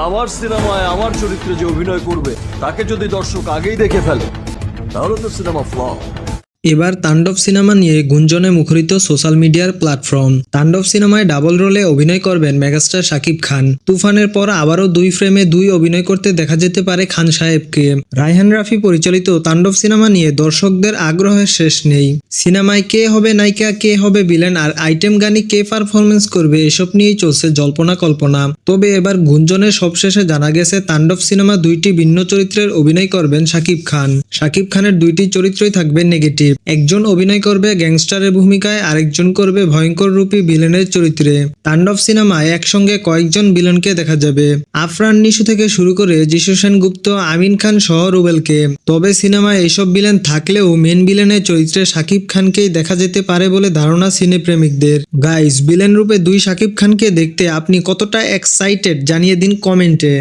আমার সিনেমায় আমার চরিত্রে যে অভিনয় করবে তাকে যদি দর্শক আগেই দেখে ফেলে তাহলে তো সিনেমা ফ্লপ। এবার তাণ্ডব সিনেমা নিয়ে গুঞ্জনে মুখরিত সোশ্যাল মিডিয়ার প্ল্যাটফর্ম। তাণ্ডব সিনেমায় ডাবল রোলে অভিনয় করবেন মেগাস্টার শাকিব খান। তুফানের পর আবারও 2 ফ্রেমে 2 অভিনয় করতে দেখা যেতে পারে খান সাহেবকে। রায়হান রাফি পরিচালিত তাণ্ডব সিনেমা নিয়ে দর্শকদের আগ্রহের শেষ নেই। সিনেমায় কে হবে নায়িকা, কে হবে ভিলেন আর আইটেম গানে কে পারফরমেন্স করবে এসব নিয়েই চলছে জল্পনা কল্পনা। তবে এবার গুঞ্জনের সবশেষে জানা গেছে তাণ্ডব সিনেমা 2টি ভিন্ন চরিত্রের অভিনয় করবেন শাকিব খান। শাকিব খানের 2টি চরিত্রই থাকবে নেগেটিভ। একজন অভিনয় করবে গ্যাংস্টারের ভূমিকায়, আরেকজন করবে ভয়ঙ্কর রূপী ভিলেনের চরিত্রে। তাণ্ডব সিনেমায় একসঙ্গে কয়েকজন ভিলেনকে দেখা যাবে, আফরান নিশু থেকে শুরু করে যিশু সেনগুপ্ত, আমিন খান সহ রুবেলকে। তবে সিনেমায় এইসব ভিলেন থাকলেও মেন ভিলেনের চরিত্রে শাকিব খানকেই দেখা যেতে পারে বলে ধারণা সিনেপ্রেমিকদের। গাইস, ভিলেন রূপে 2 শাকিব খানকে দেখতে আপনি কতটা এক্সাইটেড জানিয়ে দিন কমেন্টে।